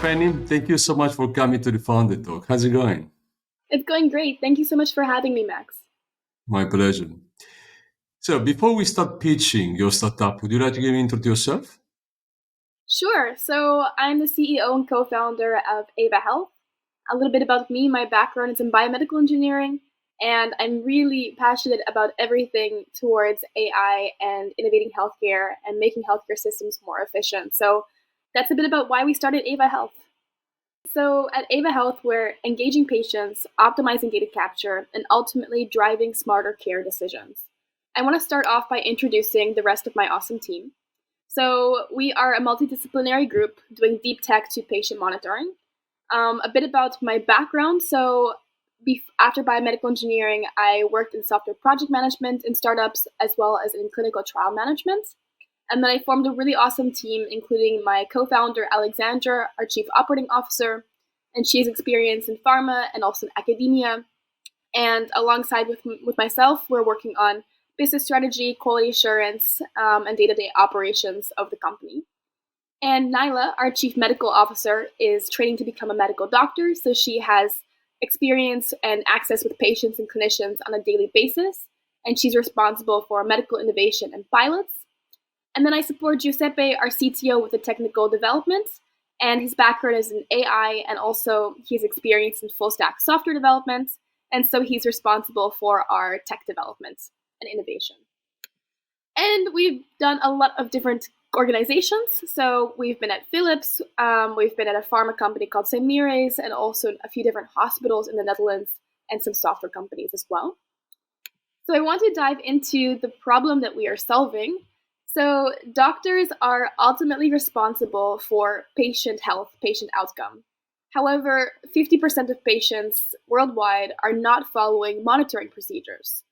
Fennie. Thank you so much for coming to the Founder Talk. How's it going? It's going great. Thank you so much for having me, Max. My pleasure. So before we start pitching your startup, would you like to give an intro to yourself? Sure. So I'm the CEO and co-founder of Aevai Health. A little bit about me, my background is in biomedical engineering, and I'm really passionate about everything towards AI and innovating healthcare and making healthcare systems more efficient. So that's a bit about why we started Aevai Health. So at Aevai Health, we're engaging patients, optimizing data capture, and ultimately driving smarter care decisions. I want to start off by introducing the rest of my awesome team. So we are a multidisciplinary group doing deep tech to patient monitoring. A bit about my background. So after biomedical engineering, I worked in software project management in startups as well as in clinical trial management. And then I formed a really awesome team, including my co-founder, Alexandra, our chief operating officer, and she has experience in pharma and also in academia. And alongside with myself, we're working on business strategy, quality assurance, and day-to-day operations of the company. And Nyla, our chief medical officer, is training to become a medical doctor, so she has experience and access with patients and clinicians on a daily basis, and she's responsible for medical innovation and pilots. And then I support Giuseppe, our CTO, with the technical development, and his background is in AI, and also he's experienced in full stack software development, and so he's responsible for our tech development and innovation. And we've done a lot of different organizations. So we've been at Philips, we've been at a pharma company called Semires, and also a few different hospitals in the Netherlands and some software companies as well. So I want to dive into the problem that we are solving. So doctors are ultimately responsible for patient health, patient outcome. However, 50% of patients worldwide are not following monitoring procedures.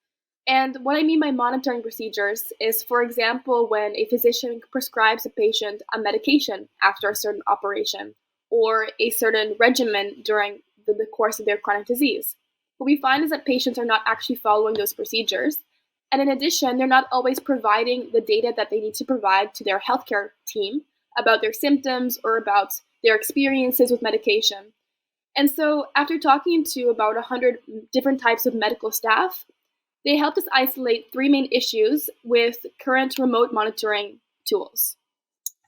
And what I mean by monitoring procedures is, for example, when a physician prescribes a patient a medication after a certain operation or a certain regimen during the course of their chronic disease. What we find is that patients are not actually following those procedures. And in addition, they're not always providing the data that they need to provide to their healthcare team about their symptoms or about their experiences with medication. And so after talking to about 100 different types of medical staff, they helped us isolate three main issues with current remote monitoring tools.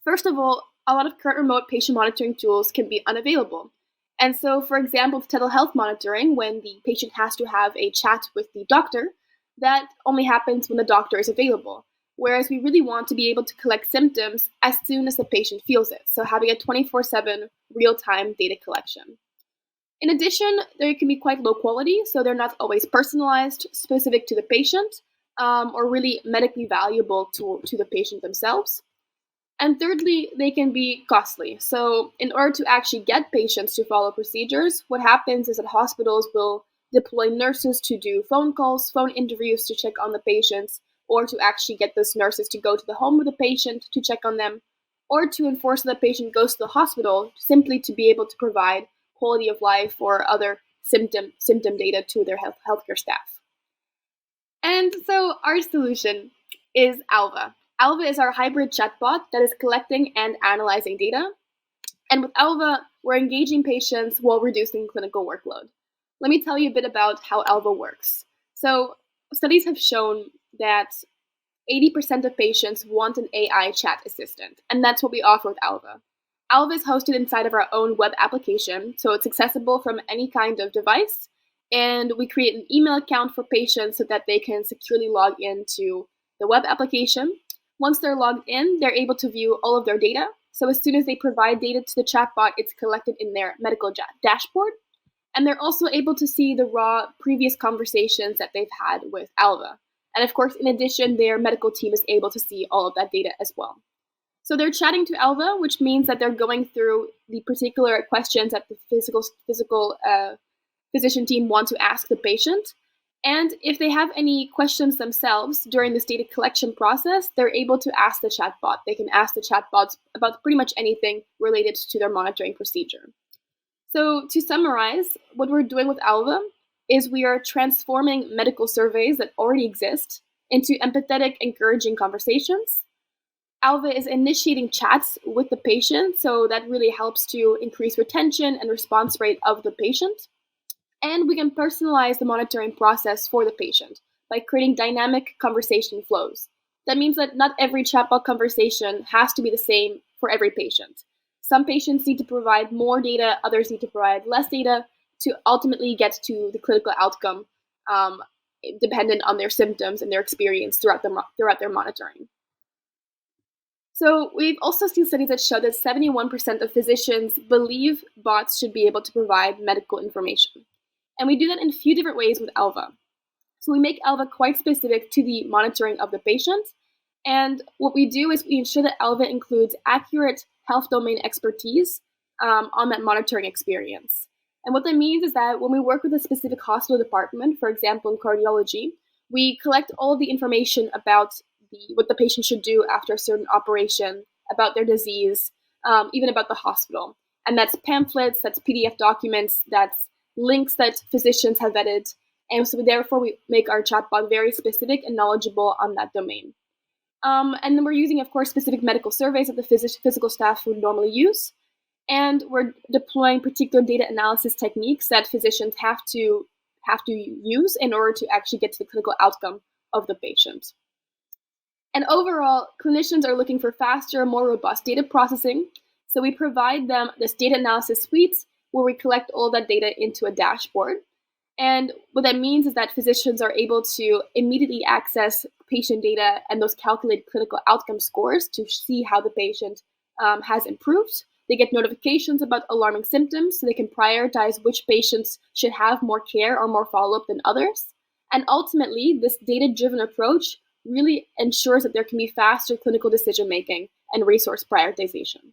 First of all, a lot of current remote patient monitoring tools can be unavailable. And so, for example, with telehealth monitoring, when the patient has to have a chat with the doctor, that only happens when the doctor is available. Whereas we really want to be able to collect symptoms as soon as the patient feels it. So having a 24/7 real-time data collection. In addition, they can be quite low quality, so they're not always personalized, specific to the patient, or really medically valuable to the patient themselves. And thirdly, they can be costly. So in order to actually get patients to follow procedures, what happens is that hospitals will deploy nurses to do phone calls, phone interviews to check on the patients, or to actually get those nurses to go to the home of the patient to check on them, or to enforce that the patient goes to the hospital simply to be able to provide quality of life or other symptom data to their healthcare staff. And so our solution is Alva. Alva is our hybrid chatbot that is collecting and analyzing data. And with Alva, we're engaging patients while reducing clinical workload. Let me tell you a bit about how Alva works. So studies have shown that 80% of patients want an AI chat assistant, and that's what we offer with Alva. Alva is hosted inside of our own web application, so it's accessible from any kind of device, and we create an email account for patients so that they can securely log into the web application. Once they're logged in, they're able to view all of their data. So as soon as they provide data to the chatbot, it's collected in their medical dashboard, and they're also able to see the raw previous conversations that they've had with Alva. And of course, in addition, their medical team is able to see all of that data as well. So they're chatting to Alva, which means that they're going through the particular questions that the physical physician team want to ask the patient. And if they have any questions themselves during this data collection process, they're able to ask the chatbot. They can ask the chatbots about pretty much anything related to their monitoring procedure. So to summarize, what we're doing with Alva is we are transforming medical surveys that already exist into empathetic, encouraging conversations. Aevai is initiating chats with the patient, so that really helps to increase retention and response rate of the patient. And we can personalize the monitoring process for the patient by creating dynamic conversation flows. That means that not every chatbot conversation has to be the same for every patient. Some patients need to provide more data, others need to provide less data to ultimately get to the clinical outcome, dependent on their symptoms and their experience throughout their monitoring. So we've also seen studies that show that 71% of physicians believe bots should be able to provide medical information. And we do that in a few different ways with Aevai. So we make Aevai quite specific to the monitoring of the patient. And what we do is we ensure that Aevai includes accurate health domain expertise on that monitoring experience. And what that means is that when we work with a specific hospital department, for example, in cardiology, we collect all of the information about what the patient should do after a certain operation, about their disease, even about the hospital. And that's pamphlets, that's PDF documents, that's links that physicians have vetted. And so therefore we make our chatbot very specific and knowledgeable on that domain. And then we're using, of course, specific medical surveys that the physical staff would normally use. And we're deploying particular data analysis techniques that physicians have to use in order to actually get to the clinical outcome of the patient. And overall, clinicians are looking for faster, more robust data processing. So we provide them this data analysis suite where we collect all that data into a dashboard. And what that means is that physicians are able to immediately access patient data and those calculated clinical outcome scores to see how the patient has improved. They get notifications about alarming symptoms, so they can prioritize which patients should have more care or more follow-up than others. And ultimately, this data-driven approach really ensures that there can be faster clinical decision-making and resource prioritization.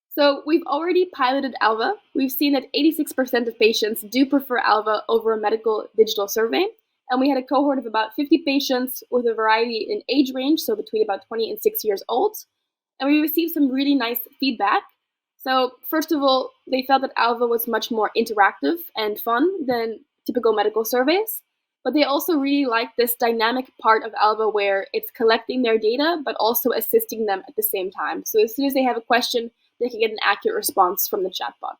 So we've already piloted Aevai. We've seen that 86% of patients do prefer Aevai over a medical digital survey. And we had a cohort of about 50 patients with a variety in age range, so between about 20 and 6 years old. And we received some really nice feedback. So first of all, they felt that Aevai was much more interactive and fun than typical medical surveys. But they also really liked this dynamic part of Aevai where it's collecting their data, but also assisting them at the same time. So as soon as they have a question, they can get an accurate response from the chatbot.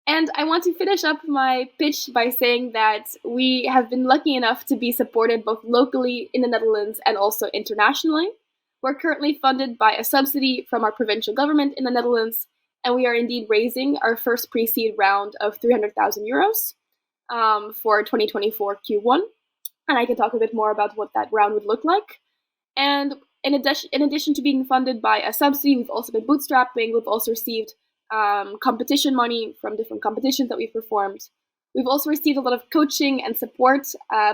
And I want to finish up my pitch by saying that we have been lucky enough to be supported both locally in the Netherlands and also internationally. We're currently funded by a subsidy from our provincial government in the Netherlands, and we are indeed raising our first pre-seed round of 300,000 euros for 2024 Q1. And I can talk a bit more about what that round would look like. And in addition to being funded by a subsidy, we've also been bootstrapping. We've also received competition money from different competitions that we've performed. We've also received a lot of coaching and support,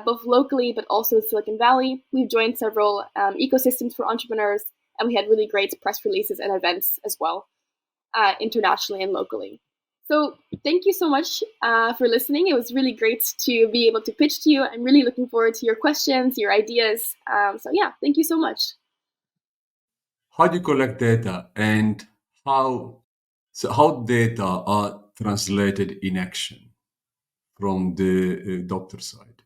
both locally but also in Silicon Valley. We've joined several ecosystems for entrepreneurs, and we had really great press releases and events as well, internationally and locally. So thank you so much for listening. It was really great to be able to pitch to you. I'm really looking forward to your questions, your ideas. So yeah, thank you so much. How do you collect data, and how data are translated in action from the doctor side?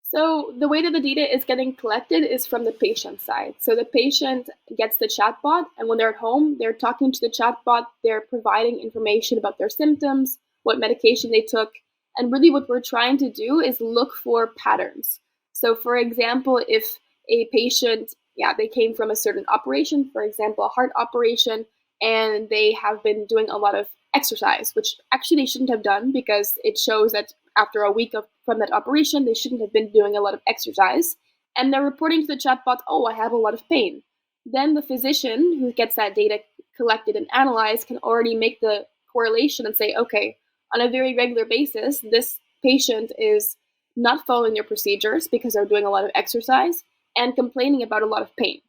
So the way that the data is getting collected is from the patient side. So the patient gets the chatbot, and when they're at home, they're talking to the chatbot, they're providing information about their symptoms, what medication they took, and really what we're trying to do is look for patterns. So for example, if a patient, they came from a certain operation, for example, a heart operation, and they have been doing a lot of exercise, which actually they shouldn't have done because it shows that after a week from that operation, they shouldn't have been doing a lot of exercise. And they're reporting to the chatbot, oh, I have a lot of pain. Then the physician who gets that data collected and analyzed can already make the correlation and say, okay, on a very regular basis, this patient is not following their procedures because they're doing a lot of exercise and complaining about a lot of pain.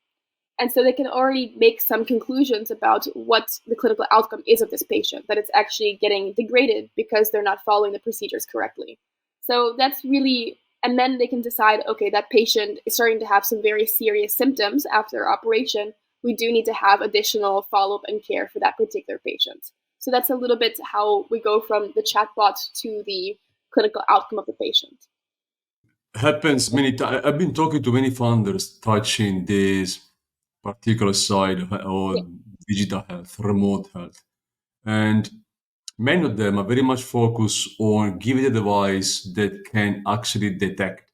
And so they can already make some conclusions about what the clinical outcome is of this patient, that it's actually getting degraded because they're not following the procedures correctly. So that's really, and then they can decide, okay, that patient is starting to have some very serious symptoms after operation. We do need to have additional follow-up and care for that particular patient. So that's a little bit how we go from the chatbot to the clinical outcome of the patient. Happens many times. I've been talking to many founders touching this particular side Yeah. or digital health, remote health, and many of them are very much focused on giving a device that can actually detect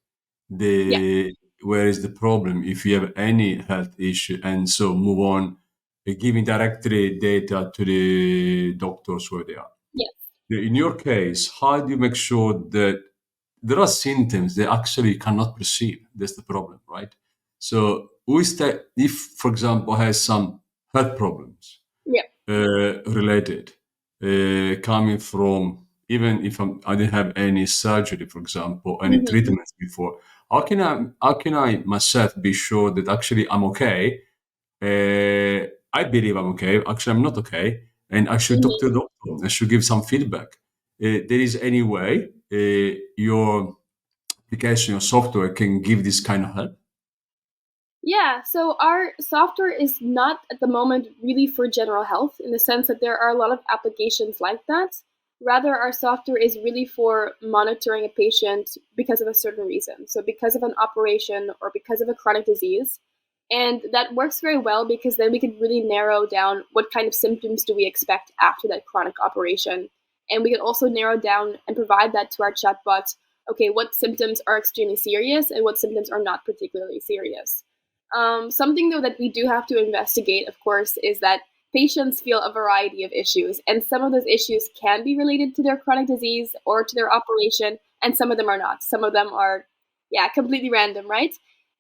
Yeah. the where is the problem if you have any health issue, and so move on, giving directly data to the doctors where they are. Yeah. In your case, how do you make sure that there are symptoms they actually cannot perceive? That's the problem, right? So, who is that if, for example, has some health problems Yeah. related, coming from, even if I didn't have any surgery, for example, any Hmm. treatments before, how can I myself be sure that actually I'm okay? I believe I'm okay. Actually, I'm not okay, and I should talk to Hmm. the doctor. I should give some feedback. There is any way your application, your software can give this kind of help? Yeah, so our software is not at the moment really for general health in the sense that there are a lot of applications like that. Rather, our software is really for monitoring a patient because of a certain reason. So, because of an operation or because of a chronic disease. And that works very well because then we can really narrow down what kind of symptoms do we expect after that chronic operation. And we can also narrow down and provide that to our chatbot. Okay, what symptoms are extremely serious and what symptoms are not particularly serious. Something though that we do have to investigate, of course, is that patients feel a variety of issues, and some of those issues can be related to their chronic disease or to their operation, and some of them are not. Some of them are, yeah, completely random, right?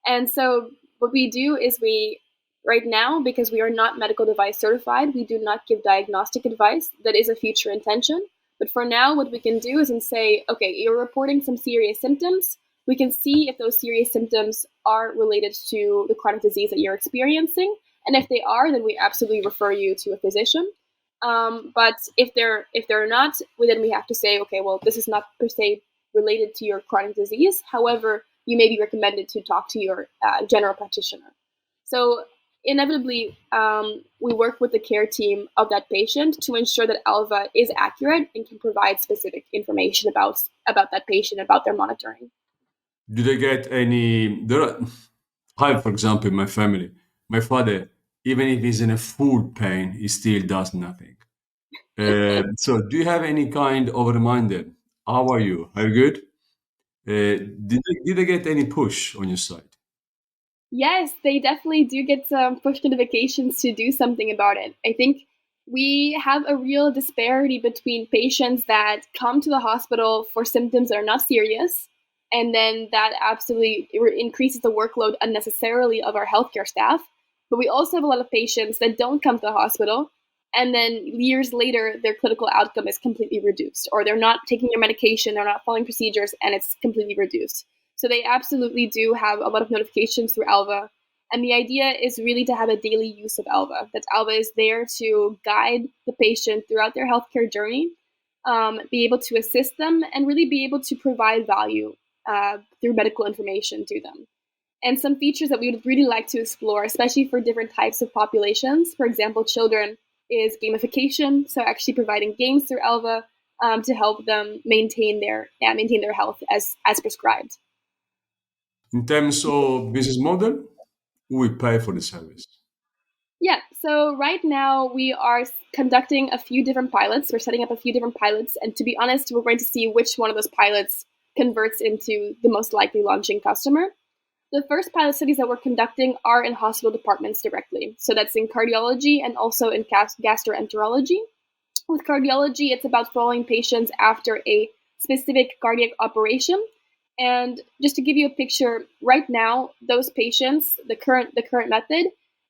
And so what we do is right now, because we are not medical device certified, we do not give diagnostic advice. That is a future intention. But for now, what we can do is say, okay, you're reporting some serious symptoms. We can see if those serious symptoms are related to the chronic disease that you're experiencing. And if they are, then we absolutely refer you to a physician. But if they're not, then we have to say, okay, well, this is not per se related to your chronic disease. However, you may be recommended to talk to your general practitioner. So inevitably, we work with the care team of that patient to ensure that Alva is accurate and can provide specific information about that patient, about their monitoring. Do they get any? I, for example, in my family, my father, even if he's in a full pain, he still does nothing. So, do you have any kind of reminder? How are you? Are you good? Did they get any push on your side? Yes, they definitely do get some push notifications to do something about it. I think we have a real disparity between patients that come to the hospital for symptoms that are not serious, and then that absolutely increases the workload unnecessarily of our healthcare staff. But we also have a lot of patients that don't come to the hospital, and then years later, their clinical outcome is completely reduced, or they're not taking their medication, they're not following procedures, and it's completely reduced. So they absolutely do have a lot of notifications through Alva. And the idea is really to have a daily use of Alva. That Alva is there to guide the patient throughout their healthcare journey, be able to assist them, and really be able to provide value through medical information to them. And some features that we would really like to explore, especially for different types of populations, for example, children, is gamification. So actually providing games through Alva to help them maintain their health as prescribed. In terms of business model, we pay for the service. Yeah, so right now we are conducting a few different pilots. We're setting up a few different pilots, and to be honest, we're going to see which one of those pilots converts into the most likely launching customer. The first pilot studies that we're conducting are in hospital departments directly. So that's in cardiology and also in gastroenterology. With cardiology, it's about following patients after a specific cardiac operation. And just to give you a picture, right now, those patients, the current method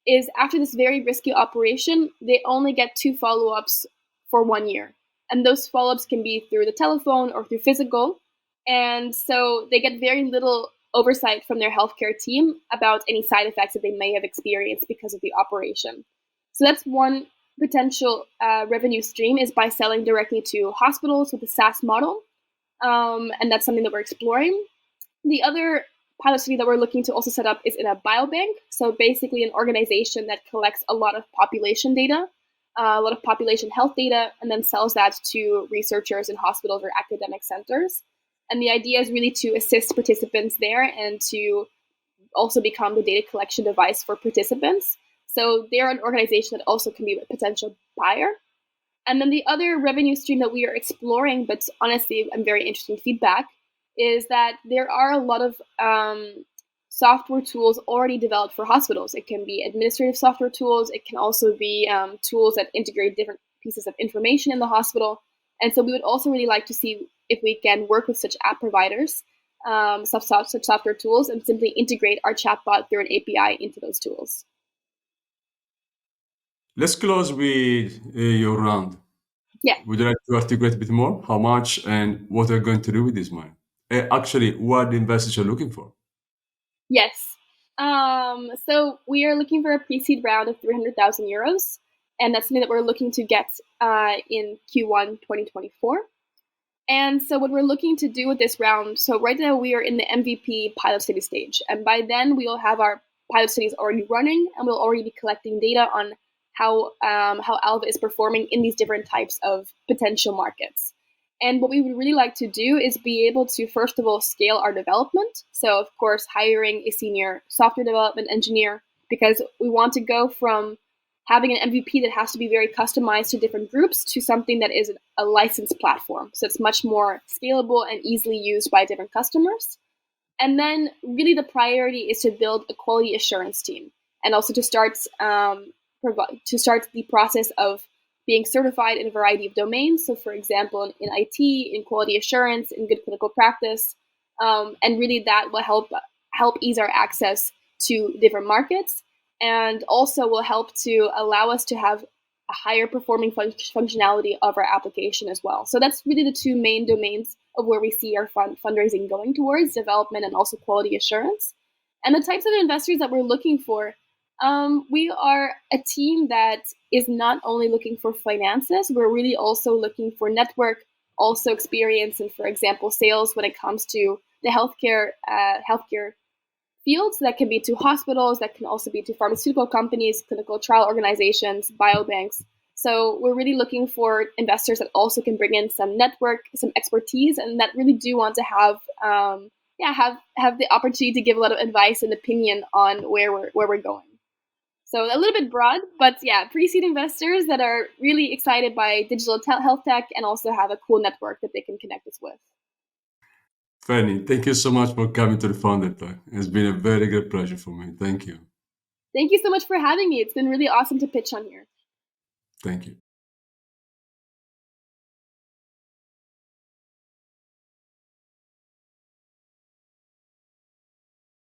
is after this very risky operation, they only get two follow-ups for 1 year. And those follow-ups can be through the telephone or through physical. And so they get very little oversight from their healthcare team about any side effects that they may have experienced because of the operation. So that's one potential revenue stream is by selling directly to hospitals with a SaaS model, and that's something that we're exploring. The other pilot study that we're looking to also set up is in a biobank, so basically an organization that collects a lot of population data, a lot of population health data, and then sells that to researchers in hospitals or academic centers. And the idea is really to assist participants there and to also become the data collection device for participants. So they're an organization that also can be a potential buyer. And then the other revenue stream that we are exploring, but honestly, I'm very interested in feedback, is that there are a lot of software tools already developed for hospitals. It can be administrative software tools. It can also be tools that integrate different pieces of information in the hospital. And so we would also really like to see if we can work with such app providers, such software tools, and simply integrate our chatbot through an API into those tools. Let's close with your round. Yeah. Would you like to articulate a bit more how much and what are going to do with this money? Actually, what the investors are looking for? Yes. So we are looking for a pre-seed round of 300,000 euros, and that's something that we're looking to get in Q1 2024. And so what we're looking to do with this round, so right now we are in the MVP pilot study stage, and by then we will have our pilot studies already running, and we'll already be collecting data on how Alva is performing in these different types of potential markets. And what we would really like to do is be able to, first of all, scale our development. So, of course, hiring a senior software development engineer, because we want to go from having an MVP that has to be very customized to different groups to something that is a licensed platform. So it's much more scalable and easily used by different customers. And then really the priority is to build a quality assurance team and also to start the process of being certified in a variety of domains. So for example, in IT, in quality assurance, in good clinical practice, and really that will help ease our access to different markets, and also will help to allow us to have a higher performing functionality of our application as well. So that's really the two main domains of where we see our fundraising going towards: development and also quality assurance. And the types of investors that we're looking for, we are a team that is not only looking for finances, we're really also looking for network, also experience, and for example, sales when it comes to the healthcare fields. That can be to hospitals, that can also be to pharmaceutical companies, clinical trial organizations, biobanks. So we're really looking for investors that also can bring in some network, some expertise, and that really do want to have the opportunity to give a lot of advice and opinion on where we're going. So a little bit broad, but yeah, pre-seed investors that are really excited by digital health tech and also have a cool network that they can connect us with. Fennie, thank you so much for coming to the Founder Talk. It's been a very good pleasure for me. Thank you. Thank you so much for having me. It's been really awesome to pitch on here. Thank you.